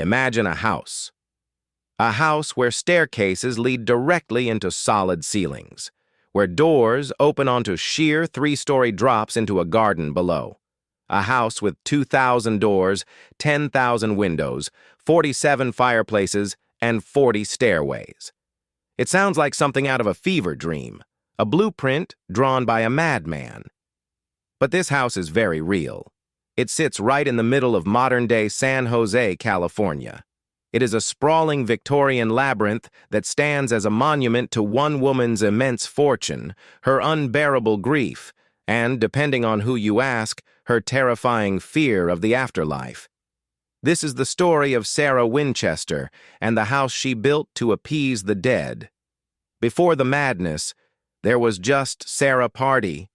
Imagine a house. A house where staircases lead directly into solid ceilings, where doors open onto sheer three-story drops into a garden below. A house with 2,000 doors, 10,000 windows, 47 fireplaces, and 40 stairways. It sounds like something out of a fever dream, a blueprint drawn by a madman. But this house is very real. It sits right in the middle of modern-day San Jose, California. It is a sprawling Victorian labyrinth that stands as a monument to one woman's immense fortune, her unbearable grief, and, depending on who you ask, her terrifying fear of the afterlife. This is the story of Sarah Winchester and the house she built to appease the dead. Before the madness, there was just Sarah Pardee.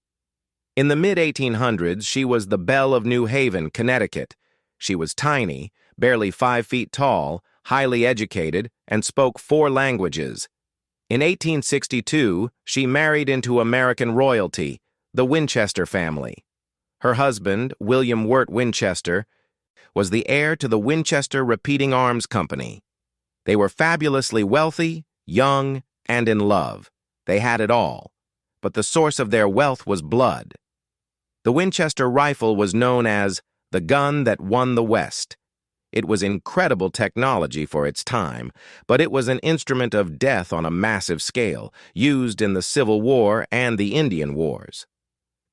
In the mid-1800s, she was the belle of New Haven, Connecticut. She was tiny, barely 5 feet tall, highly educated, and spoke 4 languages. In 1862, she married into American royalty, the Winchester family. Her husband, William Wirt Winchester, was the heir to the Winchester Repeating Arms Company. They were fabulously wealthy, young, and in love. They had it all, but the source of their wealth was blood. The Winchester rifle was known as the gun that won the West. It was incredible technology for its time, but it was an instrument of death on a massive scale, used in the Civil War and the Indian Wars.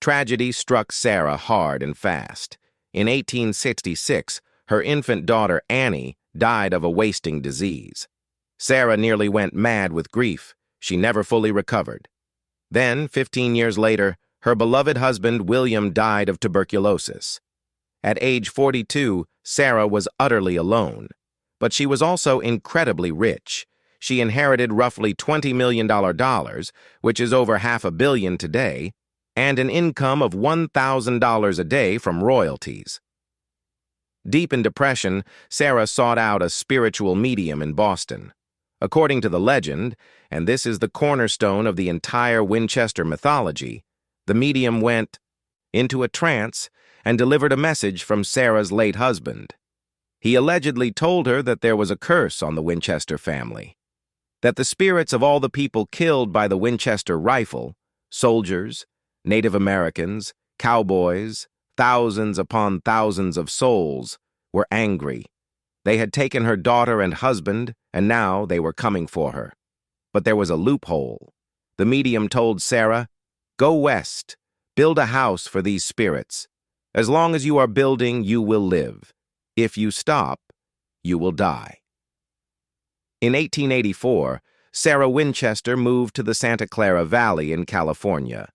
Tragedy struck Sarah hard and fast. In 1866, her infant daughter Annie died of a wasting disease. Sarah nearly went mad with grief. She never fully recovered. Then, 15 years later, her beloved husband William died of tuberculosis. At age 42, Sarah was utterly alone. But she was also incredibly rich. She inherited roughly $20 million, which is over $500 million today, and an income of $1,000 a day from royalties. Deep in depression, Sarah sought out a spiritual medium in Boston. According to the legend, and this is the cornerstone of the entire Winchester mythology, the medium went into a trance and delivered a message from Sarah's late husband. He allegedly told her that there was a curse on the Winchester family, that the spirits of all the people killed by the Winchester rifle, soldiers, Native Americans, cowboys, thousands upon thousands of souls, were angry. They had taken her daughter and husband, and now they were coming for her. But there was a loophole. The medium told Sarah, "Go west, build a house for these spirits. As long as you are building, you will live. If you stop, you will die." In 1884, Sarah Winchester moved to the Santa Clara Valley in California.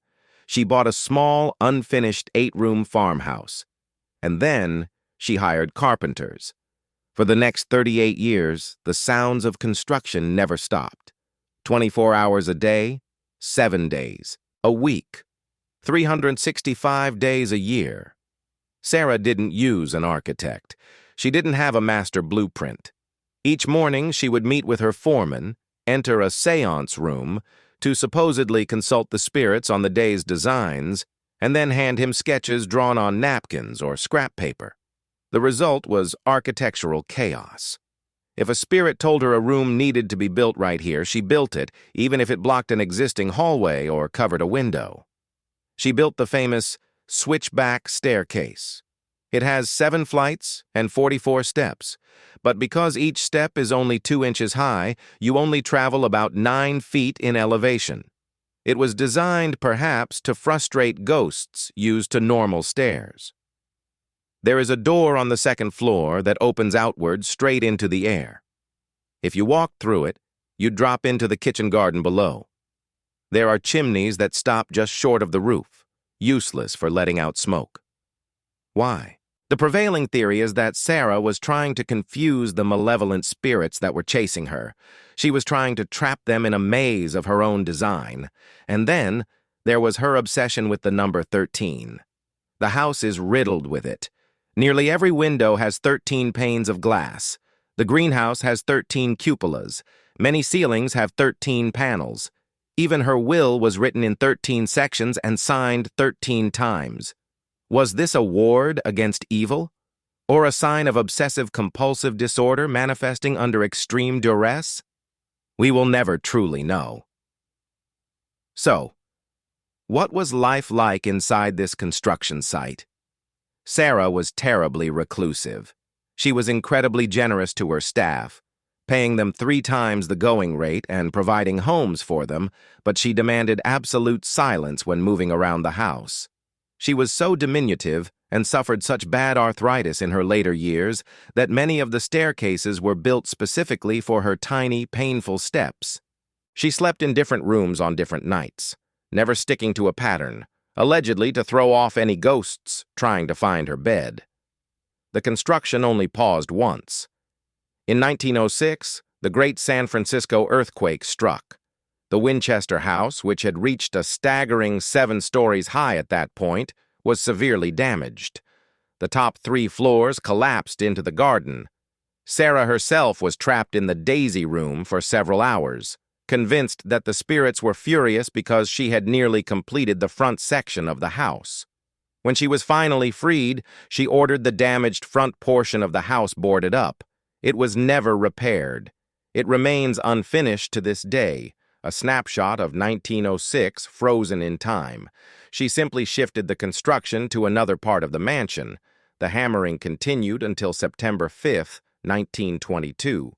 She bought a small, unfinished 8-room farmhouse. And then she hired carpenters. For the next 38 years, the sounds of construction never stopped. 24 hours a day, 7 days, a week, 365 days a year. Sarah didn't use an architect. She didn't have a master blueprint. Each morning, she would meet with her foreman, enter a séance room, to supposedly consult the spirits on the day's designs, and then hand him sketches drawn on napkins or scrap paper. The result was architectural chaos. If a spirit told her a room needed to be built right here, she built it, even if it blocked an existing hallway or covered a window. She built the famous switchback staircase. It has 7 flights and 44 steps, but because each step is only 2 inches high, you only travel about 9 feet in elevation. It was designed, perhaps, to frustrate ghosts used to normal stairs. There is a door on the 2nd floor that opens outward straight into the air. If you walked through it, you'd drop into the kitchen garden below. There are chimneys that stop just short of the roof, useless for letting out smoke. Why? The prevailing theory is that Sarah was trying to confuse the malevolent spirits that were chasing her. She was trying to trap them in a maze of her own design. And then there was her obsession with the number 13. The house is riddled with it. Nearly every window has 13 panes of glass. The greenhouse has 13 cupolas. Many ceilings have 13 panels. Even her will was written in 13 sections and signed 13 times. Was this a ward against evil? Or a sign of obsessive-compulsive disorder manifesting under extreme duress? We will never truly know. So, what was life like inside this construction site? Sarah was terribly reclusive. She was incredibly generous to her staff, paying them 3 times the going rate and providing homes for them, but she demanded absolute silence when moving around the house. She was so diminutive and suffered such bad arthritis in her later years that many of the staircases were built specifically for her tiny, painful steps. She slept in different rooms on different nights, never sticking to a pattern, allegedly to throw off any ghosts trying to find her bed. The construction only paused once. In 1906, the Great San Francisco earthquake struck. The Winchester House, which had reached a staggering 7 stories high at that point, was severely damaged. The top 3 floors collapsed into the garden. Sarah herself was trapped in the Daisy Room for several hours, convinced that the spirits were furious because she had nearly completed the front section of the house. When she was finally freed, she ordered the damaged front portion of the house boarded up. It was never repaired. It remains unfinished to this day, a snapshot of 1906 frozen in time. She simply shifted the construction to another part of the mansion. The hammering continued until September 5, 1922.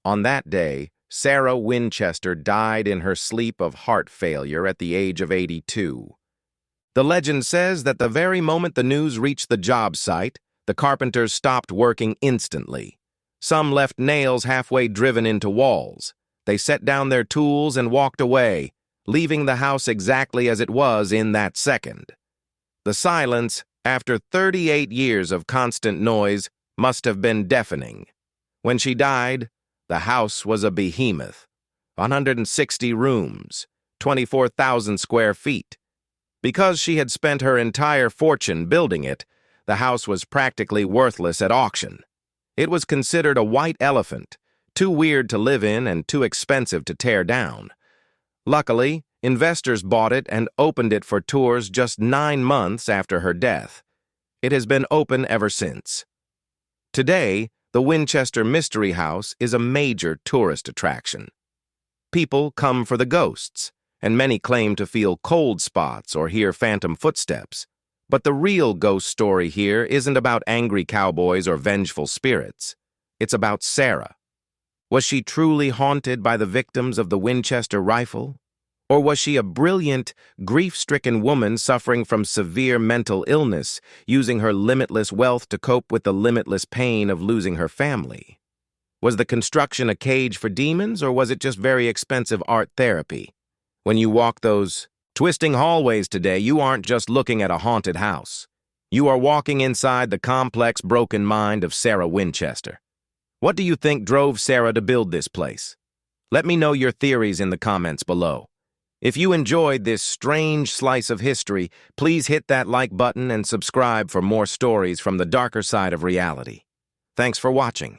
On that day, Sarah Winchester died in her sleep of heart failure at the age of 82. The legend says that the very moment the news reached the job site, the carpenters stopped working instantly. Some left nails halfway driven into walls. They set down their tools and walked away, leaving the house exactly as it was in that second. The silence, after 38 years of constant noise, must have been deafening. When she died, the house was a behemoth. 160 rooms, 24,000 square feet. Because she had spent her entire fortune building it, the house was practically worthless at auction. It was considered a white elephant, too weird to live in and too expensive to tear down. Luckily, investors bought it and opened it for tours just 9 months after her death. It has been open ever since. Today, the Winchester Mystery House is a major tourist attraction. People come for the ghosts, and many claim to feel cold spots or hear phantom footsteps. But the real ghost story here isn't about angry cowboys or vengeful spirits. It's about Sarah. Was she truly haunted by the victims of the Winchester rifle? Or was she a brilliant, grief-stricken woman suffering from severe mental illness, using her limitless wealth to cope with the limitless pain of losing her family? Was the construction a cage for demons, or was it just very expensive art therapy? When you walk those twisting hallways today, you aren't just looking at a haunted house. You are walking inside the complex, broken mind of Sarah Winchester. What do you think drove Sarah to build this place? Let me know your theories in the comments below. If you enjoyed this strange slice of history, please hit that like button and subscribe for more stories from the darker side of reality. Thanks for watching.